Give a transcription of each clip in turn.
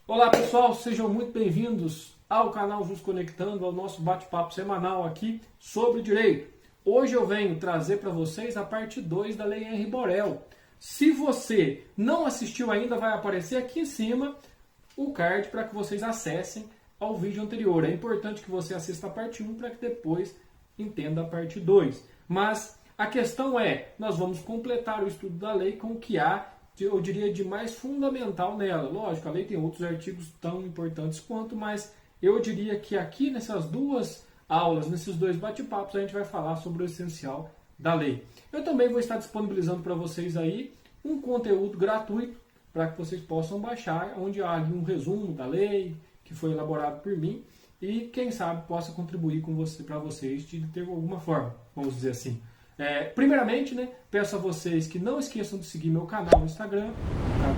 Olá pessoal, sejam muito bem-vindos ao canal Jus Conectando, ao nosso bate-papo semanal aqui sobre direito. Hoje eu venho trazer para vocês a parte 2 da Lei Henri Borel. Se você não assistiu ainda, vai aparecer aqui em cima o card para que vocês acessem ao vídeo anterior. É importante que você assista a parte 1 para que depois entenda a parte 2. Mas a questão é, nós vamos completar o estudo da lei com o que há, eu diria, de mais fundamental nela. Lógico, a lei tem outros artigos tão importantes quanto, mas eu diria que aqui nessas duas aulas, nesses dois bate-papos, a gente vai falar sobre o essencial da lei. Eu também vou estar disponibilizando para vocês aí um conteúdo gratuito para que vocês possam baixar, onde há um resumo da lei que foi elaborado por mim e, quem sabe, possa contribuir com você, para vocês de alguma forma, vamos dizer assim. Primeiramente, peço a vocês que não esqueçam de seguir meu canal no Instagram,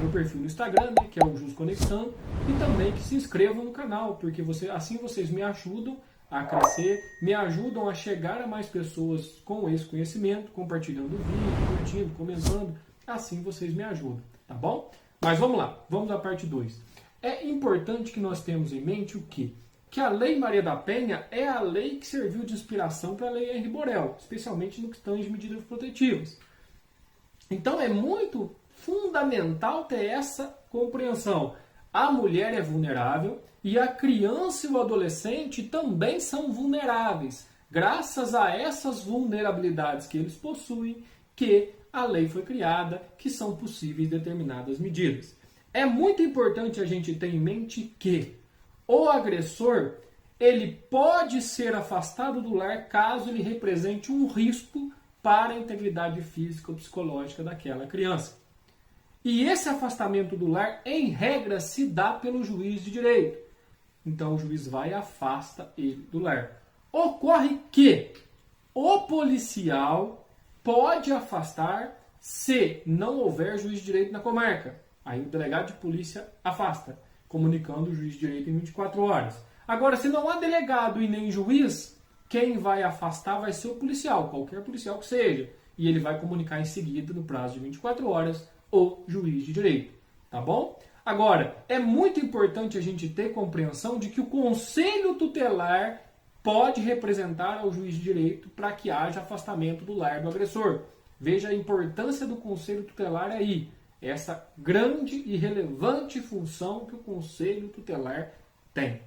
meu perfil no Instagram, que é o Jus Conectando, e também que se inscrevam no canal, porque assim vocês me ajudam a crescer, me ajudam a chegar a mais pessoas com esse conhecimento, compartilhando o vídeo, curtindo, comentando, assim vocês me ajudam, tá bom? Mas vamos lá, vamos à parte 2. É importante que nós tenhamos em mente o quê? Que a Lei Maria da Penha é a lei que serviu de inspiração para a Lei Henri Borel, especialmente no que tange medidas protetivas. Então é muito fundamental ter essa compreensão. A mulher é vulnerável e a criança e o adolescente também são vulneráveis, graças a essas vulnerabilidades que eles possuem, que a lei foi criada, que são possíveis determinadas medidas. É muito importante a gente ter em mente que o agressor, ele pode ser afastado do lar caso ele represente um risco para a integridade física ou psicológica daquela criança. E esse afastamento do lar, em regra, se dá pelo juiz de direito. Então o juiz vai e afasta ele do lar. Ocorre que o policial pode afastar se não houver juiz de direito na comarca. Aí o delegado de polícia afasta, comunicando o juiz de direito em 24 horas. Agora, se não há delegado e nem juiz, quem vai afastar vai ser o policial, qualquer policial que seja. E ele vai comunicar em seguida, no prazo de 24 horas, o juiz de direito. Tá bom? Agora, é muito importante a gente ter compreensão de que o conselho tutelar pode representar ao juiz de direito para que haja afastamento do lar do agressor. Veja a importância do conselho tutelar aí. Essa grande e relevante função que o Conselho Tutelar tem.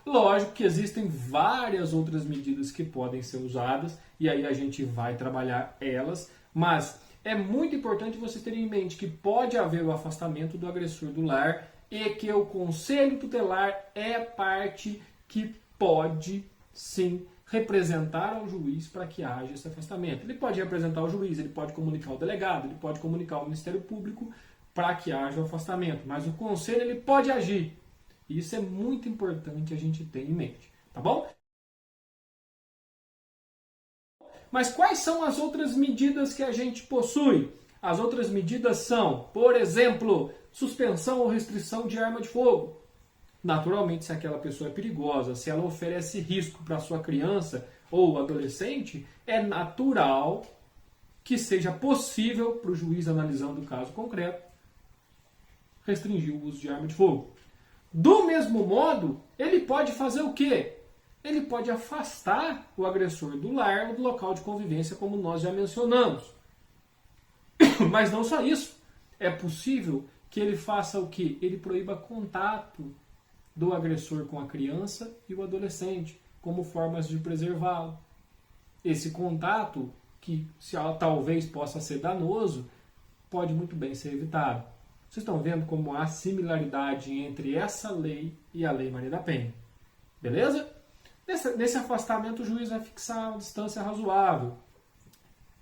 Lógico que existem várias outras medidas que podem ser usadas e aí a gente vai trabalhar elas, mas é muito importante vocês terem em mente que pode haver o afastamento do agressor do lar e que o Conselho Tutelar é a parte que pode, sim, representar ao juiz para que haja esse afastamento. Ele pode representar o juiz, ele pode comunicar o delegado, ele pode comunicar o Ministério Público para que haja o afastamento. Mas o conselho ele pode agir. E isso é muito importante a gente ter em mente. Tá bom? Mas quais são as outras medidas que a gente possui? As outras medidas são, por exemplo, suspensão ou restrição de arma de fogo. Naturalmente, se aquela pessoa é perigosa, se ela oferece risco para sua criança ou adolescente, é natural que seja possível para o juiz, analisando o caso concreto, restringir o uso de arma de fogo. Do mesmo modo, ele pode fazer o quê? Ele pode afastar o agressor do lar ou do local de convivência, como nós já mencionamos. Mas não só isso. É possível que ele faça o quê? Ele proíba contato do agressor com a criança e o adolescente, como formas de preservá-lo. Esse contato, que talvez possa ser danoso, pode muito bem ser evitado. Vocês estão vendo como há similaridade entre essa lei e a Lei Maria da Penha. Beleza? Nesse afastamento, o juiz vai fixar uma distância razoável.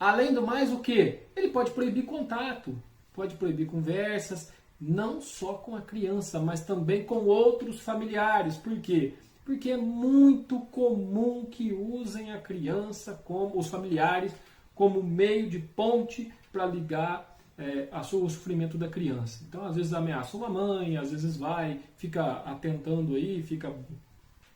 Além do mais, o quê? Ele pode proibir contato, pode proibir conversas, não só com a criança, mas também com outros familiares. Por quê? Porque é muito comum que usem a criança, os familiares, como meio de ponte para ligar o sofrimento da criança. Então, às vezes ameaçam a mãe, às vezes fica atentando aí, fica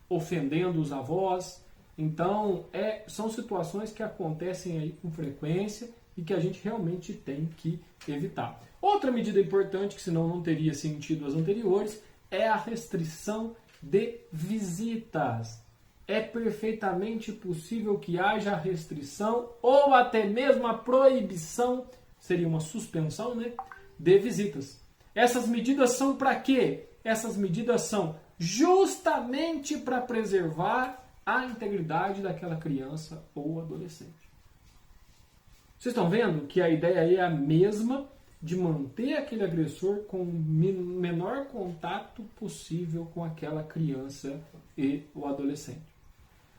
ofendendo os avós. Então, são situações que acontecem aí com frequência e que a gente realmente tem que evitar. Outra medida importante, que senão não teria sentido as anteriores, é a restrição de visitas. É perfeitamente possível que haja restrição ou até mesmo a proibição, seria uma suspensão, né, de visitas. Essas medidas são para quê? Essas medidas são justamente para preservar a integridade daquela criança ou adolescente. Vocês estão vendo que a ideia aí é a mesma de manter aquele agressor com o menor contato possível com aquela criança e o adolescente.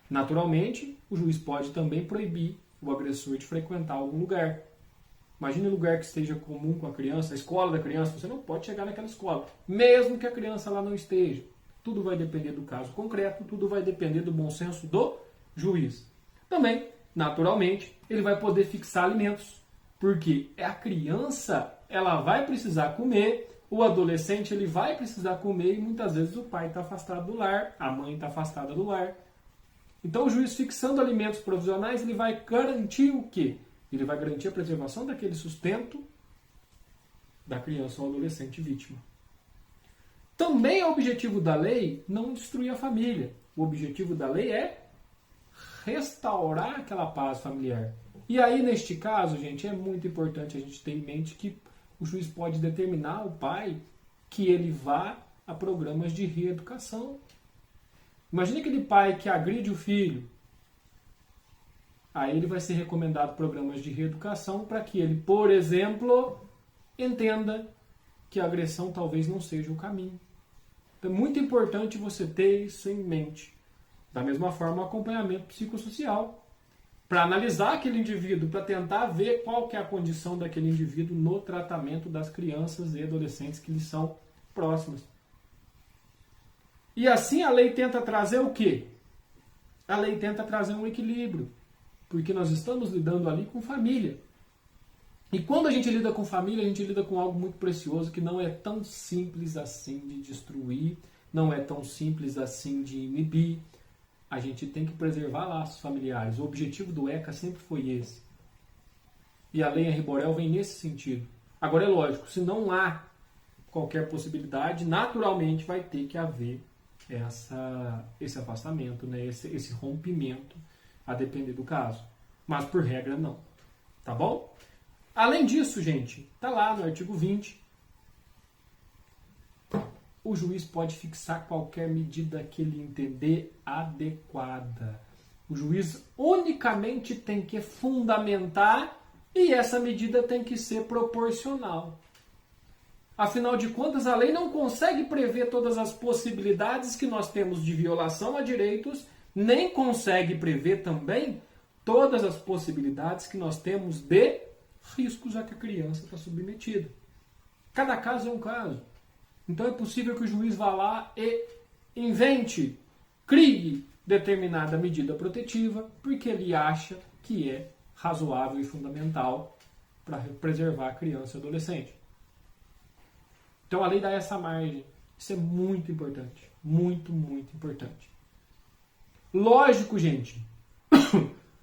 Naturalmente, o juiz pode também proibir o agressor de frequentar algum lugar. Imagine um lugar que esteja comum com a criança, a escola da criança, você não pode chegar naquela escola, mesmo que a criança lá não esteja. Tudo vai depender do caso concreto, tudo vai depender do bom senso do juiz. Também, naturalmente, ele vai poder fixar alimentos, porque a criança, ela vai precisar comer, o adolescente ele vai precisar comer e muitas vezes o pai está afastado do lar, a mãe está afastada do lar. Então o juiz fixando alimentos provisionais, ele vai garantir o quê? Ele vai garantir a preservação daquele sustento da criança ou adolescente vítima. Também é objetivo da lei não destruir a família. O objetivo da lei é restaurar aquela paz familiar. E aí, neste caso, gente, é muito importante a gente ter em mente que o juiz pode determinar ao pai que ele vá a programas de reeducação. Imagine aquele pai que agride o filho. Aí ele vai ser recomendado programas de reeducação para que ele, por exemplo, entenda que a agressão talvez não seja o caminho. Então é muito importante você ter isso em mente. Da mesma forma, o acompanhamento psicossocial. Para analisar aquele indivíduo, para tentar ver qual que é a condição daquele indivíduo no tratamento das crianças e adolescentes que lhes são próximas. E assim a lei tenta trazer o quê? A lei tenta trazer um equilíbrio. Porque nós estamos lidando ali com família. E quando a gente lida com família, a gente lida com algo muito precioso que não é tão simples assim de destruir, não é tão simples assim de inibir. A gente tem que preservar laços familiares. O objetivo do ECA sempre foi esse. E a Lei Henri Borel vem nesse sentido. Agora é lógico, se não há qualquer possibilidade, naturalmente vai ter que haver esse afastamento, né? esse rompimento, a depender do caso. Mas por regra não. Tá bom? Além disso, gente, tá lá no artigo 20. O juiz pode fixar qualquer medida que ele entender adequada. O juiz unicamente tem que fundamentar e essa medida tem que ser proporcional. Afinal de contas, a lei não consegue prever todas as possibilidades que nós temos de violação a direitos, nem consegue prever também todas as possibilidades que nós temos de riscos a que a criança está submetida. Cada caso é um caso. Então é possível que o juiz vá lá e invente, crie determinada medida protetiva, porque ele acha que é razoável e fundamental para preservar a criança e o adolescente. Então a lei dá essa margem. Isso é muito importante. Muito, muito importante. Lógico, gente,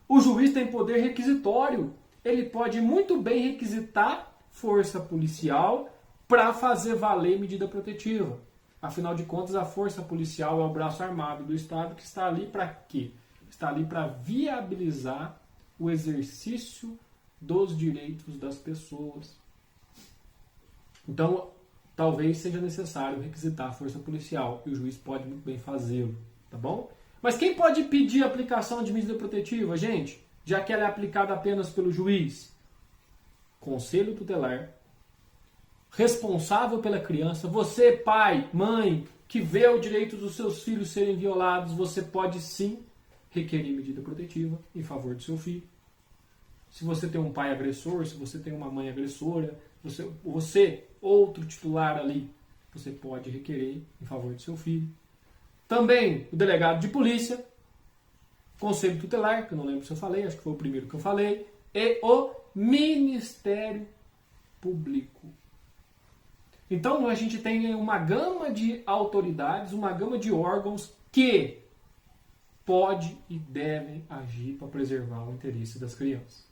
o juiz tem poder requisitório. Ele pode muito bem requisitar força policial para fazer valer medida protetiva. Afinal de contas, a força policial é o braço armado do Estado que está ali para quê? Está ali para viabilizar o exercício dos direitos das pessoas. Então, talvez seja necessário requisitar a força policial e o juiz pode muito bem fazê-lo, tá bom? Mas quem pode pedir a aplicação de medida protetiva, gente? Já que ela é aplicada apenas pelo juiz? Conselho tutelar, responsável pela criança, você, pai, mãe, que vê o direito dos seus filhos serem violados, você pode sim requerer medida protetiva em favor do seu filho. Se você tem um pai agressor, se você tem uma mãe agressora, você outro titular ali, você pode requerer em favor do seu filho. Também o delegado de polícia, conselho tutelar, que eu não lembro se eu falei, acho que foi o primeiro que eu falei, e o Ministério Público. Então a gente tem uma gama de autoridades, uma gama de órgãos que pode e devem agir para preservar o interesse das crianças.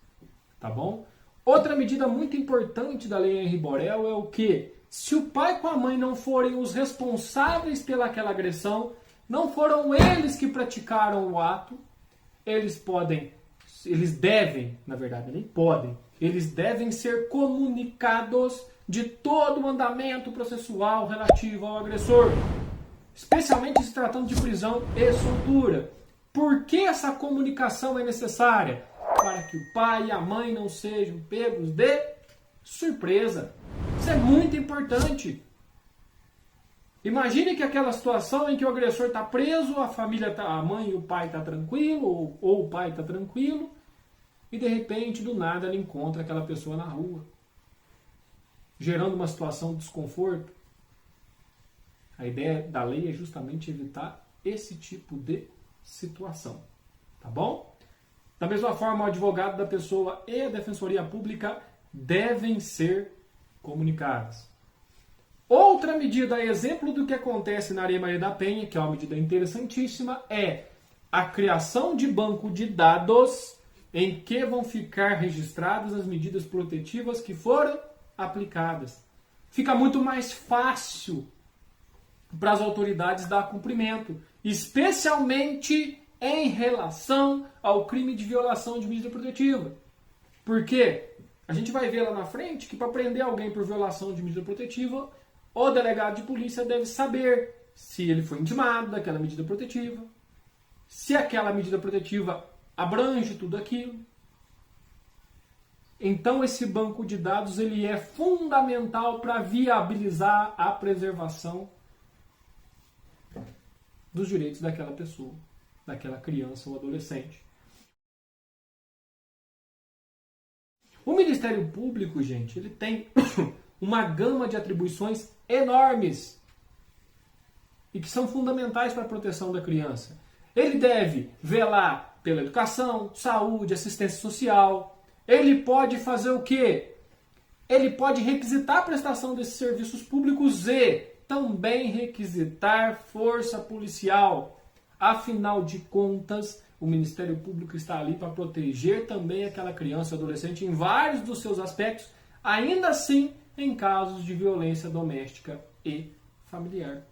Tá bom? Outra medida muito importante da Lei Henri Borel é o quê? Se o pai com a mãe não forem os responsáveis pelaquela agressão, não foram eles que praticaram o ato, eles devem, na verdade, nem podem, eles devem ser comunicados de todo o andamento processual relativo ao agressor, especialmente se tratando de prisão e soltura. Por que essa comunicação é necessária? Para que o pai e a mãe não sejam pegos de surpresa. Isso é muito importante. Imagine que aquela situação em que o agressor está preso, a mãe e o pai estão tranquilo, ou o pai está tranquilo, e de repente, do nada, ele encontra aquela pessoa na rua, gerando uma situação de desconforto. A ideia da lei é justamente evitar esse tipo de situação. Tá bom? Da mesma forma, o advogado da pessoa e a defensoria pública devem ser comunicadas. Outra medida, exemplo do que acontece na Areia Maria da Penha, que é uma medida interessantíssima, é a criação de banco de dados em que vão ficar registradas as medidas protetivas que foram aplicadas. Fica muito mais fácil para as autoridades dar cumprimento, especialmente em relação ao crime de violação de medida protetiva. Por quê? A gente vai ver lá na frente que para prender alguém por violação de medida protetiva, o delegado de polícia deve saber se ele foi intimado daquela medida protetiva, se aquela medida protetiva abrange tudo aquilo. Então esse banco de dados ele é fundamental para viabilizar a preservação dos direitos daquela pessoa, daquela criança ou adolescente. O Ministério Público, gente, ele tem uma gama de atribuições enormes e que são fundamentais para a proteção da criança. Ele deve velar pela educação, saúde, assistência social. Ele pode fazer o quê? Ele pode requisitar a prestação desses serviços públicos e também requisitar força policial. Afinal de contas, o Ministério Público está ali para proteger também aquela criança e adolescente em vários dos seus aspectos, ainda assim em casos de violência doméstica e familiar.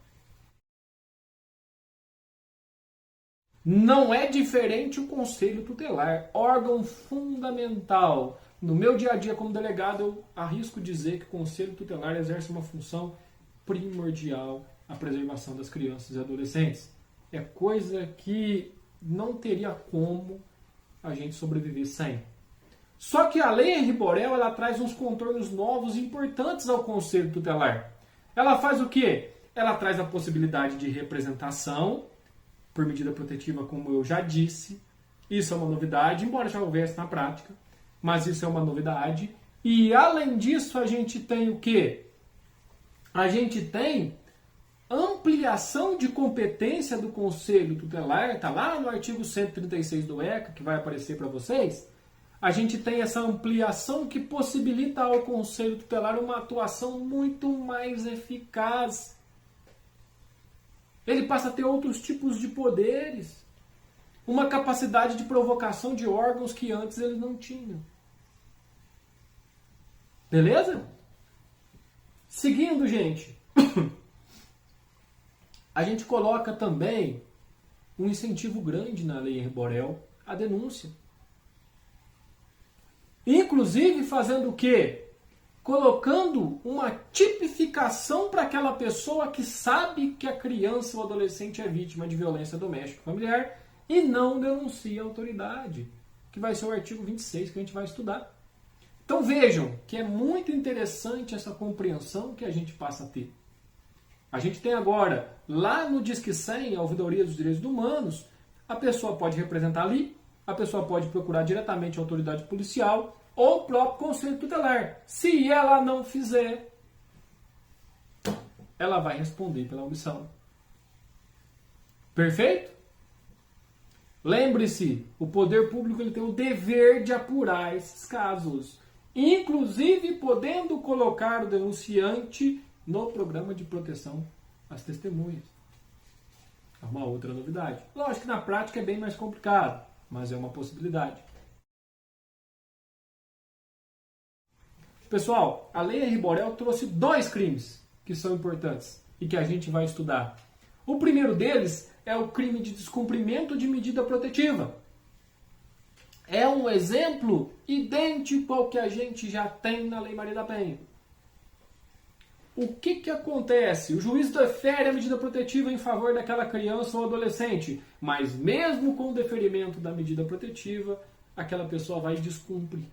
Não é diferente o Conselho Tutelar, órgão fundamental. No meu dia a dia como delegado, eu arrisco dizer que o Conselho Tutelar exerce uma função primordial à preservação das crianças e adolescentes. É coisa que não teria como a gente sobreviver sem. Só que a Lei Henri Borel, ela traz uns contornos novos e importantes ao Conselho Tutelar. Ela faz o quê? Ela traz a possibilidade de representação por medida protetiva, como eu já disse. Isso é uma novidade, embora já houvesse na prática, mas isso é uma novidade. E além disso, a gente tem o quê? A gente tem ampliação de competência do Conselho Tutelar, está lá no artigo 136 do ECA, que vai aparecer para vocês. A gente tem essa ampliação que possibilita ao Conselho Tutelar uma atuação muito mais eficaz. Ele passa a ter outros tipos de poderes, uma capacidade de provocação de órgãos que antes ele não tinha. Beleza? Seguindo, gente, a gente coloca também um incentivo grande na Lei Henri Borel, a denúncia. Inclusive fazendo o quê? Colocando uma tipificação para aquela pessoa que sabe que a criança ou adolescente é vítima de violência doméstica familiar e não denuncia a autoridade, que vai ser o artigo 26 que a gente vai estudar. Então vejam que é muito interessante essa compreensão que a gente passa a ter. A gente tem agora, lá no Disque 100, a Ouvidoria dos Direitos Humanos, a pessoa pode representar ali, a pessoa pode procurar diretamente a autoridade policial ou o próprio Conselho Tutelar. Se ela não fizer, ela vai responder pela omissão. Perfeito? Lembre-se, o poder público ele tem o dever de apurar esses casos, inclusive podendo colocar o denunciante no programa de proteção às testemunhas. É uma outra novidade. Lógico que na prática é bem mais complicado, mas é uma possibilidade. Pessoal, a Lei Henri Borel trouxe 2 crimes que são importantes e que a gente vai estudar. O primeiro deles é o crime de descumprimento de medida protetiva. É um exemplo idêntico ao que a gente já tem na Lei Maria da Penha. O que acontece? O juiz defere a medida protetiva em favor daquela criança ou adolescente, mas mesmo com o deferimento da medida protetiva, aquela pessoa vai descumprir.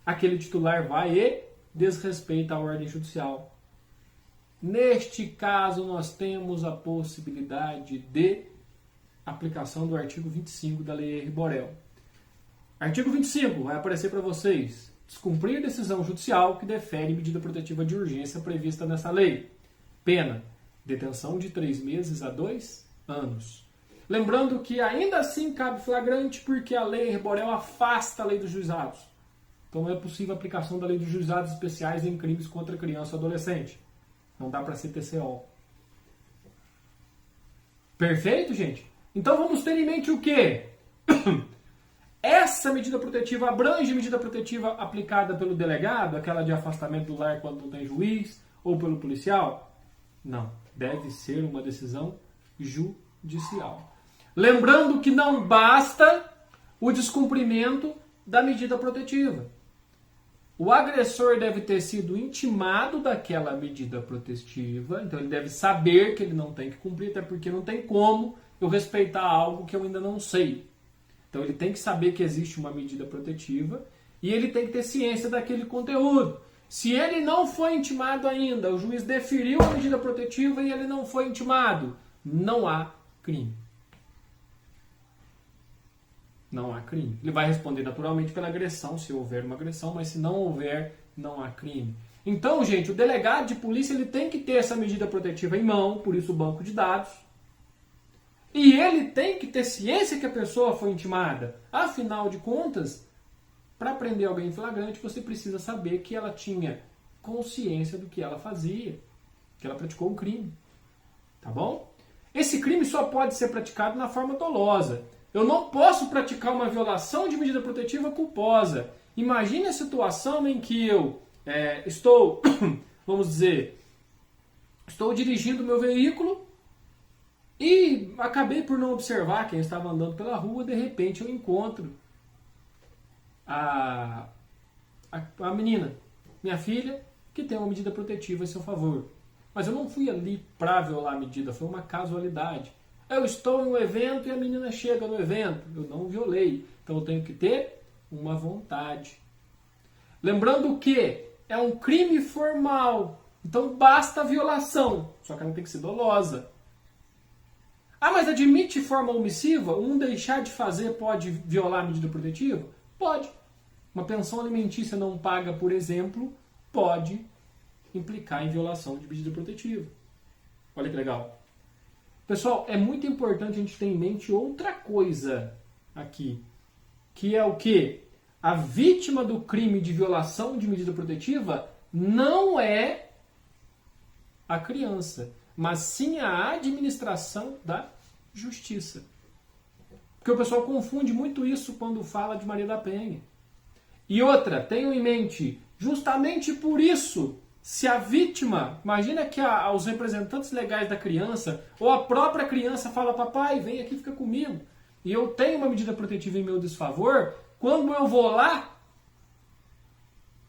Aquele titular vai e desrespeita a ordem judicial. Neste caso, nós temos a possibilidade de aplicação do artigo 25 da Lei Henri Borel. Artigo 25 vai aparecer para vocês. Descumprir decisão judicial que defere medida protetiva de urgência prevista nessa lei. Pena: detenção de 3 meses a 2 anos. Lembrando que ainda assim cabe flagrante porque a Lei Henri Borel afasta a lei dos juizados. Então não é possível a aplicação da lei dos juizados especiais em crimes contra criança ou adolescente. Não dá para ser TCO. Perfeito, gente? Então vamos ter em mente o quê? Essa medida protetiva abrange medida protetiva aplicada pelo delegado, aquela de afastamento do lar quando não tem juiz, ou pelo policial? Não. Deve ser uma decisão judicial. Lembrando que não basta o descumprimento da medida protetiva. O agressor deve ter sido intimado daquela medida protetiva, então ele deve saber que ele não tem que cumprir, até porque não tem como eu respeitar algo que eu ainda não sei. Então ele tem que saber que existe uma medida protetiva e ele tem que ter ciência daquele conteúdo. Se ele não foi intimado ainda, o juiz deferiu a medida protetiva e ele não foi intimado, não há crime. Não há crime. Ele vai responder naturalmente pela agressão, se houver uma agressão, mas se não houver, não há crime. Então, gente, o delegado de polícia ele tem que ter essa medida protetiva em mão, por isso o banco de dados. E ele tem que ter ciência que a pessoa foi intimada. Afinal de contas, para prender alguém em flagrante, você precisa saber que ela tinha consciência do que ela fazia, que ela praticou um crime. Tá bom? Esse crime só pode ser praticado na forma dolosa. Eu não posso praticar uma violação de medida protetiva culposa. Imagine a situação em que eu estou, vamos dizer, estou dirigindo meu veículo e acabei por não observar quem estava andando pela rua, de repente eu encontro a menina, minha filha, que tem uma medida protetiva em seu favor. Mas eu não fui ali para violar a medida, foi uma casualidade. Eu estou em um evento e a menina chega no evento. Eu não violei. Então eu tenho que ter uma vontade. Lembrando que é um crime formal. Então basta a violação. Só que ela tem que ser dolosa. Ah, mas admite forma omissiva? Um deixar de fazer pode violar a medida protetiva? Pode. Uma pensão alimentícia não paga, por exemplo, pode implicar em violação de medida protetiva. Olha que legal. Pessoal, é muito importante a gente ter em mente outra coisa aqui, que é o quê? A vítima do crime de violação de medida protetiva não é a criança, mas sim a administração da justiça. Porque o pessoal confunde muito isso quando fala de Maria da Penha. E outra, tenham em mente, justamente por isso, se a vítima, imagina que os representantes legais da criança, ou a própria criança fala, papai, vem aqui, fica comigo, e eu tenho uma medida protetiva em meu desfavor, quando eu vou lá,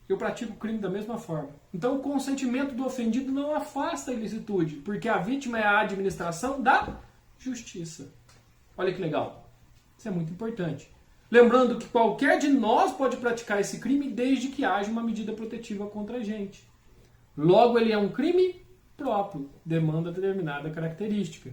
eu pratico o crime da mesma forma. Então o consentimento do ofendido não afasta a ilicitude, porque a vítima é a administração da justiça. Olha que legal. Isso é muito importante. Lembrando que qualquer de nós pode praticar esse crime desde que haja uma medida protetiva contra a gente. Logo, ele é um crime próprio, demanda determinada característica.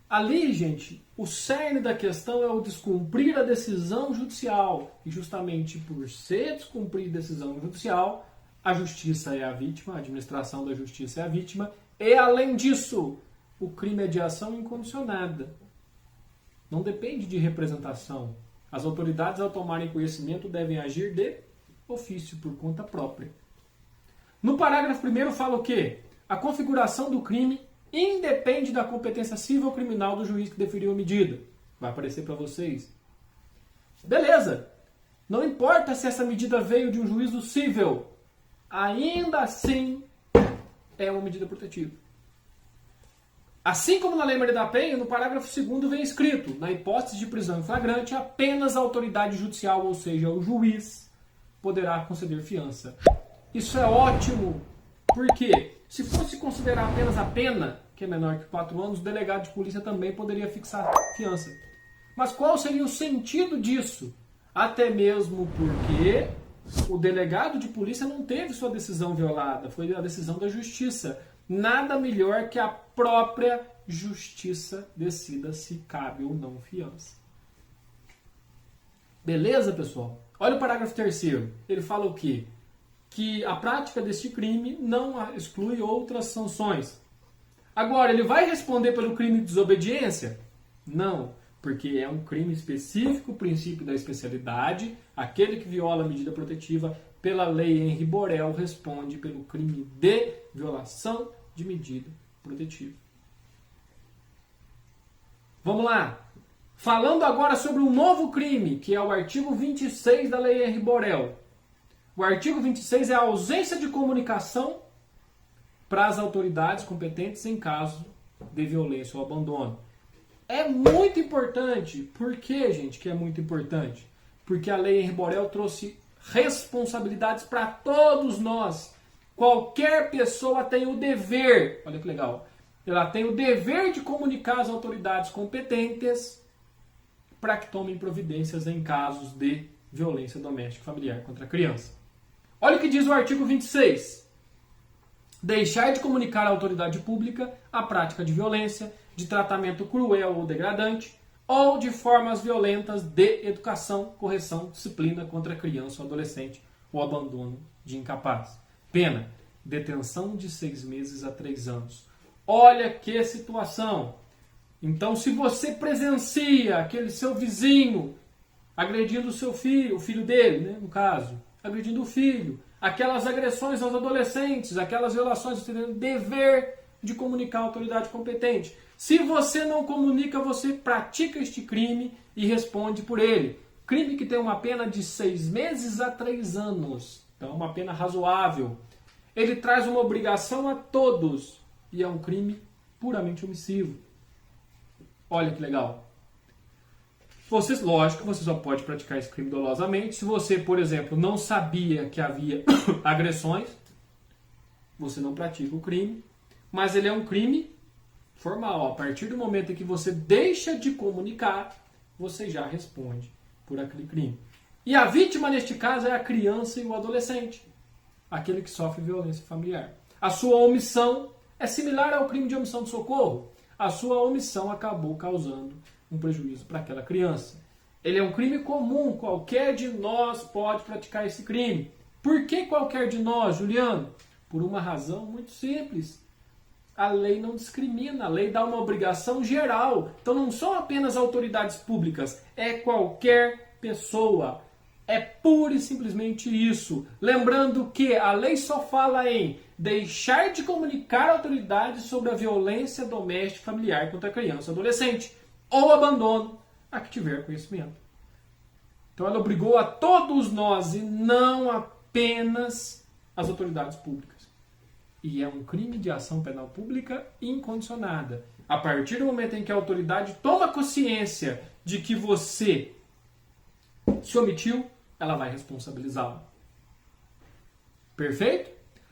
Ali, gente, o cerne da questão é o descumprir a decisão judicial. E justamente por ser descumprir a decisão judicial, a justiça é a vítima, a administração da justiça é a vítima. E, além disso, o crime é de ação incondicionada. Não depende de representação. As autoridades, ao tomarem conhecimento, devem agir de ofício, por conta própria. No parágrafo 1º fala o quê? A configuração do crime independe da competência civil ou criminal do juiz que deferiu a medida. Vai aparecer para vocês. Beleza. Não importa se essa medida veio de um juízo civil, ainda assim é uma medida protetiva. Assim como na Lei Maria da Penha, no parágrafo 2º vem escrito: na hipótese de prisão em flagrante, apenas a autoridade judicial, ou seja, o juiz, poderá conceder fiança. Isso é ótimo, porque se fosse considerar apenas a pena, que é menor que 4 anos, o delegado de polícia também poderia fixar fiança. Mas qual seria o sentido disso? Até mesmo porque o delegado de polícia não teve sua decisão violada, foi a decisão da justiça. Nada melhor que a própria justiça decida se cabe ou não fiança. Beleza, pessoal? Olha o parágrafo 3º. Ele fala o quê? Que a prática deste crime não exclui outras sanções. Agora, ele vai responder pelo crime de desobediência? Não, porque é um crime específico, o princípio da especialidade. Aquele que viola a medida protetiva pela lei Henri Borel responde pelo crime de violação de medida protetiva. Vamos lá. Falando agora sobre um novo crime, que é o artigo 26 da lei Henri Borel. O artigo 26 é a ausência de comunicação para as autoridades competentes em caso de violência ou abandono. É muito importante. Por que, gente, que é muito importante? Porque a lei Henri Borel trouxe responsabilidades para todos nós. Qualquer pessoa tem o dever, olha que legal, ela tem o dever de comunicar às autoridades competentes para que tomem providências em casos de violência doméstica e familiar contra a criança. Olha o que diz o artigo 26. Deixar de comunicar à autoridade pública a prática de violência, de tratamento cruel ou degradante, ou de formas violentas de educação, correção, disciplina contra a criança ou adolescente, ou abandono de incapaz. Pena, detenção de 6 meses a 3 anos. Olha que situação! Então, se você presencia aquele seu vizinho agredindo o seu filho, o filho dele, né, no caso, agredindo o filho, aquelas agressões aos adolescentes, aquelas violações, você tem o dever de comunicar à autoridade competente. Se você não comunica, você pratica este crime e responde por ele. Crime que tem uma pena de 6 meses a 3 anos. Então, uma pena razoável. Ele traz uma obrigação a todos e é um crime puramente omissivo. Olha que legal. Lógico, você só pode praticar esse crime dolosamente. Se você, por exemplo, não sabia que havia agressões, você não pratica o crime, mas ele é um crime formal. A partir do momento em que você deixa de comunicar, você já responde por aquele crime. E a vítima, neste caso, é a criança e o adolescente, aquele que sofre violência familiar. A sua omissão é similar ao crime de omissão de socorro. A sua omissão acabou causando um prejuízo para aquela criança. Ele é um crime comum, qualquer de nós pode praticar esse crime. Por que qualquer de nós, Juliano? Por uma razão muito simples. A lei não discrimina, a lei dá uma obrigação geral. Então não são apenas autoridades públicas, é qualquer pessoa. É pura e simplesmente isso. Lembrando que a lei só fala em deixar de comunicar à autoridade sobre a violência doméstica e familiar contra a criança ou adolescente, ou abandono a que tiver conhecimento. Então ela obrigou a todos nós e não apenas as autoridades públicas. E é um crime de ação penal pública incondicionada. A partir do momento em que a autoridade toma consciência de que você se omitiu, ela vai responsabilizá-lo. Perfeito?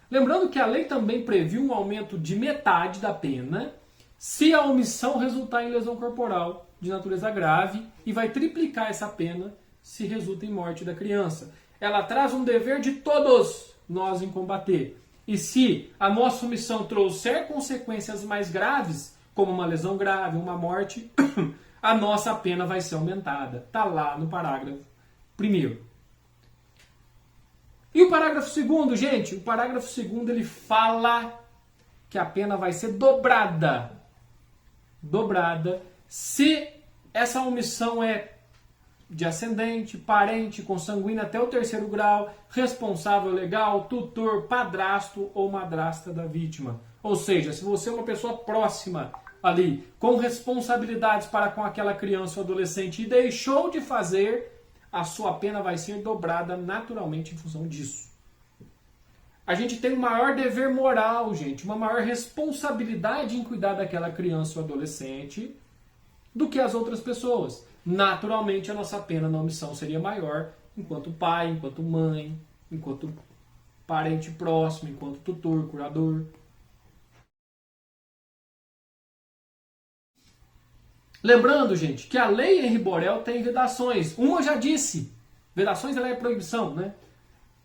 Lembrando que a lei também previu um aumento de metade da pena se a omissão resultar em lesão corporal de natureza grave e vai triplicar essa pena se resulta em morte da criança. Ela traz um dever de todos nós em combater. E se a nossa omissão trouxer consequências mais graves, como uma lesão grave, uma morte, a nossa pena vai ser aumentada. Está lá no parágrafo 1º. E o parágrafo 2º, gente? O parágrafo 2º ele fala que a pena vai ser dobrada. Dobrada se essa omissão é de ascendente, parente, consanguíneo até o 3º grau, responsável legal, tutor, padrasto ou madrasta da vítima. Ou seja, se você é uma pessoa próxima ali, com responsabilidades para com aquela criança ou adolescente e deixou de fazer, a sua pena vai ser dobrada naturalmente em função disso. A gente tem um maior dever moral, gente, uma maior responsabilidade em cuidar daquela criança ou adolescente do que as outras pessoas. Naturalmente, a nossa pena na omissão seria maior enquanto pai, enquanto mãe, enquanto parente próximo, enquanto tutor, curador. Lembrando, gente, que a lei Henri Borel tem vedações. Uma eu já disse. Vedações ela é proibição, né?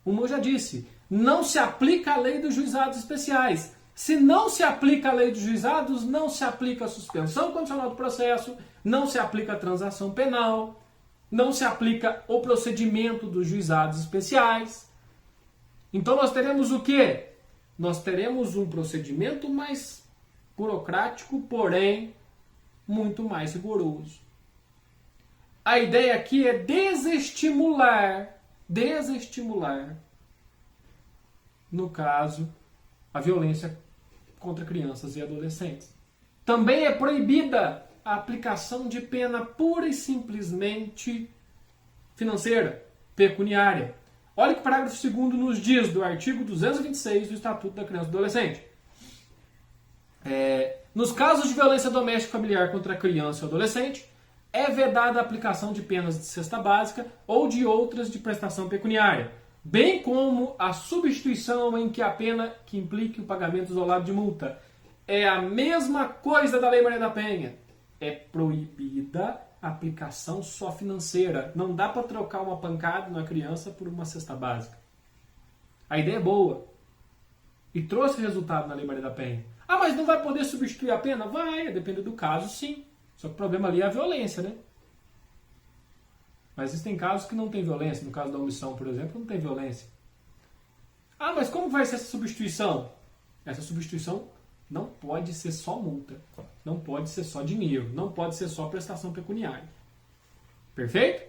Uma eu já disse. Não se aplica a lei dos juizados especiais. Se não se aplica a lei dos juizados, não se aplica a suspensão condicional do processo, não se aplica a transação penal, não se aplica o procedimento dos juizados especiais. Então nós teremos o quê? Nós teremos um procedimento mais burocrático, porém muito mais rigoroso. A ideia aqui é desestimular, no caso, a violência contra crianças e adolescentes. Também é proibida a aplicação de pena pura e simplesmente financeira, pecuniária. Olha o que o parágrafo 2º nos diz do artigo 226 do Estatuto da Criança e do Adolescente. Nos casos de violência doméstica e familiar contra criança ou adolescente, é vedada a aplicação de penas de cesta básica ou de outras de prestação pecuniária, bem como a substituição em que a pena que implique o pagamento isolado de multa. É a mesma coisa da Lei Maria da Penha. É proibida a aplicação só financeira. Não dá para trocar uma pancada na criança por uma cesta básica. A ideia é boa. E trouxe resultado na Lei Maria da Penha. Ah, mas não vai poder substituir a pena? Vai, depende do caso, sim. Só que o problema ali é a violência, né? Mas existem casos que não tem violência. No caso da omissão, por exemplo, não tem violência. Ah, mas como vai ser essa substituição? Essa substituição não pode ser só multa. Não pode ser só dinheiro. Não pode ser só prestação pecuniária. Perfeito?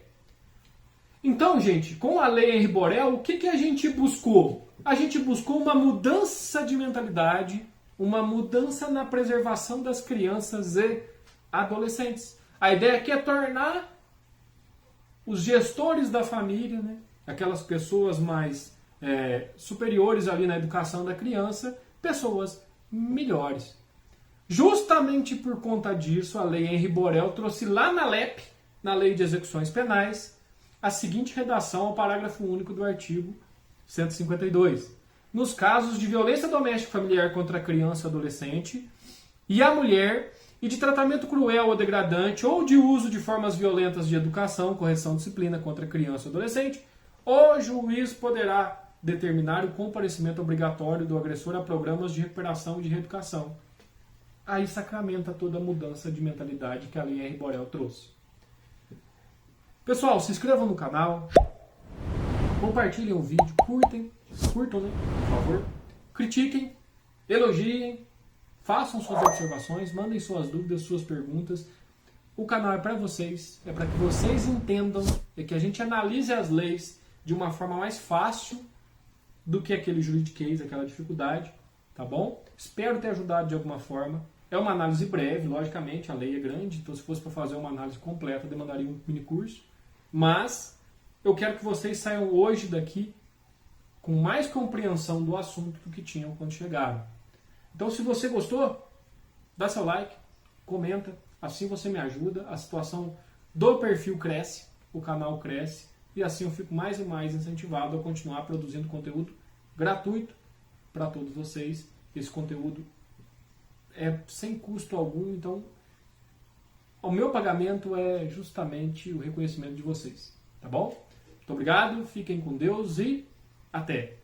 Então, gente, com a lei Henri Borel, o que a gente buscou? A gente buscou uma mudança de mentalidade, uma mudança na preservação das crianças e adolescentes. A ideia aqui é tornar os gestores da família, né, aquelas pessoas mais superiores ali na educação da criança, pessoas melhores. Justamente por conta disso, a lei Henri Borel trouxe lá na LEP, na Lei de Execuções Penais, a seguinte redação ao parágrafo único do artigo 152. Nos casos de violência doméstica familiar contra a criança e adolescente e a mulher, e de tratamento cruel ou degradante, ou de uso de formas violentas de educação, correção, disciplina contra criança ou adolescente, o juiz poderá determinar o comparecimento obrigatório do agressor a programas de recuperação e de reeducação. Aí sacramenta toda a mudança de mentalidade que a lei Henri Borel trouxe. Pessoal, se inscrevam no canal, compartilhem o vídeo, curtam, né, por favor, critiquem, elogiem, façam suas observações, mandem suas dúvidas, suas perguntas. O canal é para vocês, é para que vocês entendam, é que a gente analise as leis de uma forma mais fácil do que aquele juridiquês, aquela dificuldade, tá bom? Espero ter ajudado de alguma forma. É uma análise breve, logicamente, a lei é grande, então se fosse para fazer uma análise completa, demandaria um mini curso. Mas eu quero que vocês saiam hoje daqui com mais compreensão do assunto do que tinham quando chegaram. Então, se você gostou, dá seu like, comenta, assim você me ajuda, a situação do perfil cresce, o canal cresce, e assim eu fico mais e mais incentivado a continuar produzindo conteúdo gratuito para todos vocês. Esse conteúdo é sem custo algum, então o meu pagamento é justamente o reconhecimento de vocês, tá bom? Muito obrigado, fiquem com Deus e até!